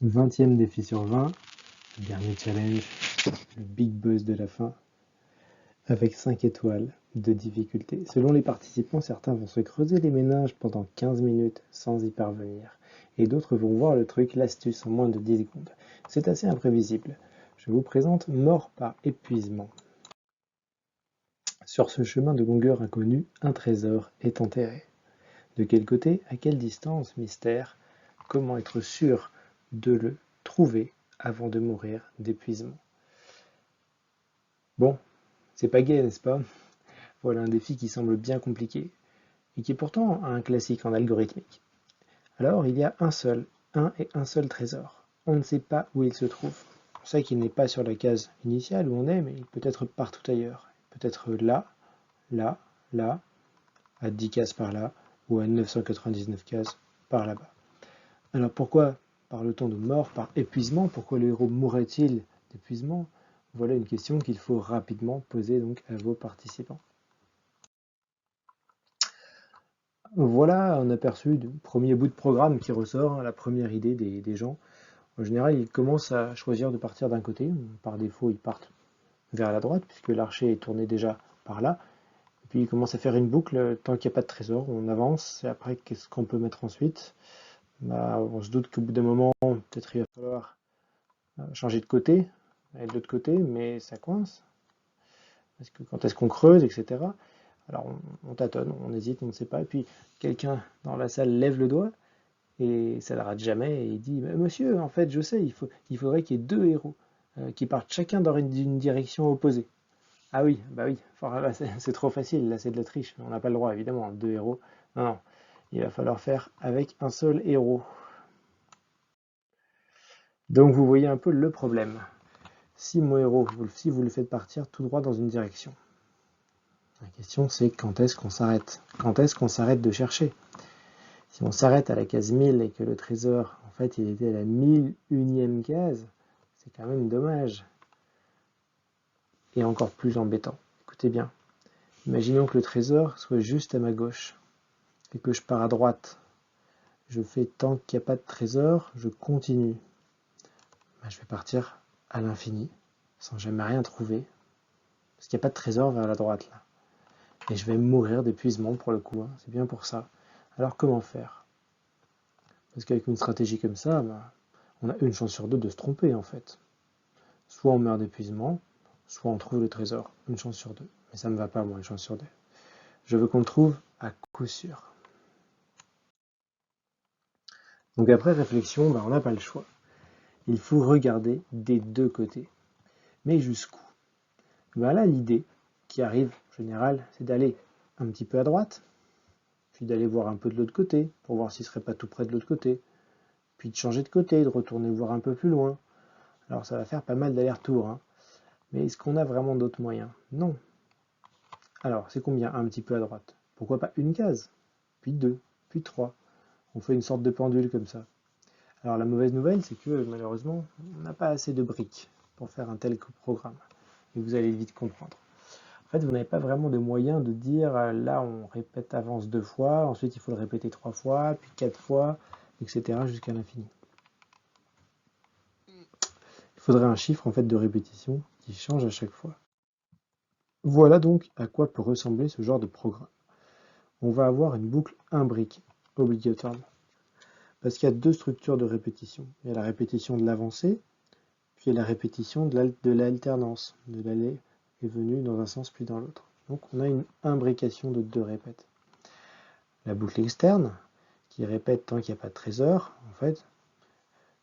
20e défi sur 20, le dernier challenge, le big boss de la fin, avec 5 étoiles de difficulté. Selon les participants, certains vont se creuser les méninges pendant 15 minutes sans y parvenir, et d'autres vont voir le truc, l'astuce, en moins de 10 secondes. C'est assez imprévisible. Je vous présente mort par épuisement. Sur ce chemin de longueur inconnue, un trésor est enterré. De quel côté, à quelle distance, mystère? Comment être sûr de le trouver avant de mourir d'épuisement? Bon, c'est pas gai, n'est-ce pas? Voilà un défi qui semble bien compliqué, et qui est pourtant un classique en algorithmique. Alors, il y a un et un seul trésor. On ne sait pas où il se trouve. On sait qu'il n'est pas sur la case initiale où on est, mais il peut être partout ailleurs. Il peut être là, là, là, à 10 cases par là, ou à 999 cases par là-bas. Alors pourquoi parle-t-on de mort par épuisement? Pourquoi le héros mourrait-il d'épuisement? Voilà une question qu'il faut rapidement poser donc à vos participants. Voilà un aperçu du premier bout de programme qui ressort, la première idée des gens. En général, ils commencent à choisir de partir d'un côté. Par défaut, ils partent vers la droite, puisque l'archer est tourné déjà par là. Et puis, ils commencent à faire une boucle. Tant qu'il n'y a pas de trésor, on avance. Et après, qu'est-ce qu'on peut mettre ensuite? On se doute qu'au bout d'un moment, peut-être il va falloir changer de côté, aller de l'autre côté, mais ça coince. Parce que quand est-ce qu'on creuse, etc. Alors on tâtonne, on hésite, on ne sait pas. Et puis quelqu'un dans la salle lève le doigt et ça ne rate jamais. Et il dit monsieur, en fait, je sais, il faudrait qu'il y ait deux héros qui partent chacun dans une direction opposée. Ah oui, bah oui, là, c'est trop facile, là c'est de la triche. On n'a pas le droit, évidemment, deux héros. Non, non, il va falloir faire avec un seul héros. Donc vous voyez un peu le problème. Si mon héros, si vous le faites partir tout droit dans une direction, la question c'est quand est-ce qu'on s'arrête? Quand est-ce qu'on s'arrête de chercher? Si on s'arrête à la case 1000 et que le trésor, en fait, il était à la 1001e case, c'est quand même dommage. Et encore plus embêtant. Écoutez bien. Imaginons que le trésor soit juste à ma gauche et que je pars à droite. Je fais tant qu'il n'y a pas de trésor, je continue. Je vais partir à l'infini, sans jamais rien trouver, parce qu'il n'y a pas de trésor vers la droite là. Et je vais mourir d'épuisement pour le coup, hein. C'est bien pour ça. Alors comment faire? Parce qu'avec une stratégie comme ça, on a une chance sur deux de se tromper en fait. Soit on meurt d'épuisement, soit on trouve le trésor. Une chance sur deux. Mais ça ne me va pas moi, une chance sur deux. Je veux qu'on le trouve à coup sûr. Donc après réflexion, on n'a pas le choix. Il faut regarder des deux côtés. Mais jusqu'où? Là, l'idée qui arrive en général, c'est d'aller un petit peu à droite, puis d'aller voir un peu de l'autre côté, pour voir s'il ne serait pas tout près de l'autre côté, puis de changer de côté, de retourner voir un peu plus loin. Alors ça va faire pas mal d'allers-retours, hein. Mais est-ce qu'on a vraiment d'autres moyens? Non. Alors c'est combien un petit peu à droite? Pourquoi pas une case? Puis deux, puis trois. On fait une sorte de pendule comme ça. Alors la mauvaise nouvelle, c'est que malheureusement, on n'a pas assez de briques pour faire un tel programme. Et vous allez vite comprendre. En fait, vous n'avez pas vraiment de moyen de dire là on répète avance 2 fois, ensuite il faut le répéter 3 fois, puis 4 fois, etc. jusqu'à l'infini. Il faudrait un chiffre en fait de répétition qui change à chaque fois. Voilà donc à quoi peut ressembler ce genre de programme. On va avoir une boucle un brique obligatoirement. Parce qu'il y a deux structures de répétition. Il y a la répétition de l'avancée, puis il y a la répétition de l'alternance, de l'aller et venue dans un sens puis dans l'autre. Donc on a une imbrication de deux répètes. La boucle externe, qui répète tant qu'il n'y a pas de trésor, en fait,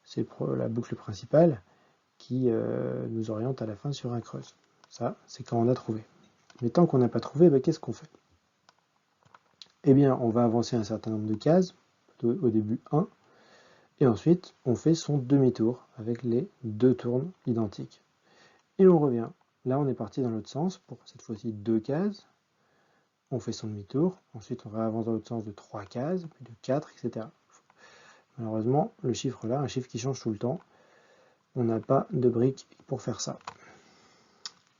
c'est la boucle principale qui nous oriente à la fin sur un creuse. Ça, c'est quand on a trouvé. Mais tant qu'on n'a pas trouvé, qu'est-ce qu'on fait? Eh bien, on va avancer un certain nombre de cases, au début 1, et ensuite on fait son demi-tour avec les deux tournes identiques. Et on revient. Là, on est parti dans l'autre sens pour cette fois-ci 2 cases. On fait son demi-tour. Ensuite, on va avancer dans l'autre sens de 3 cases, puis de 4, etc. Malheureusement, le chiffre là, un chiffre qui change tout le temps, on n'a pas de briques pour faire ça.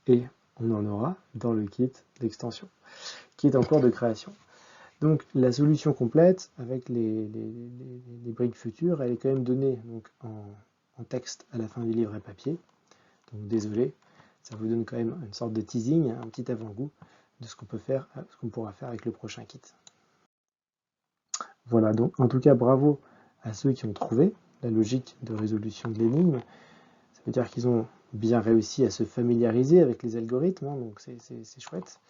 Et on en aura dans le kit d'extension, qui est en cours de création. Donc la solution complète avec les briques futures, elle est quand même donnée donc, en texte à la fin du livret papier. Donc désolé, ça vous donne quand même une sorte de teasing, un petit avant-goût de ce qu'on peut faire, ce qu'on pourra faire avec le prochain kit. Voilà, donc en tout cas bravo à ceux qui ont trouvé la logique de résolution de l'énigme. Ça veut dire qu'ils ont bien réussi à se familiariser avec les algorithmes, hein, donc c'est chouette.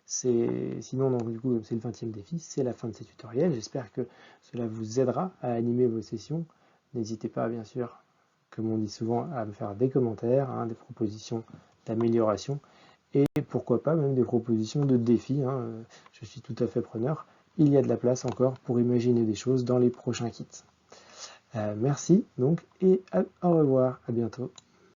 Sinon, donc, du coup, c'est le 20e défi, c'est la fin de ces tutoriels. J'espère que cela vous aidera à animer vos sessions. N'hésitez pas, bien sûr, comme on dit souvent, à me faire des commentaires, hein, des propositions d'amélioration et pourquoi pas même des propositions de défis. Hein. Je suis tout à fait preneur. Il y a de la place encore pour imaginer des choses dans les prochains kits. Merci donc et au revoir, à bientôt.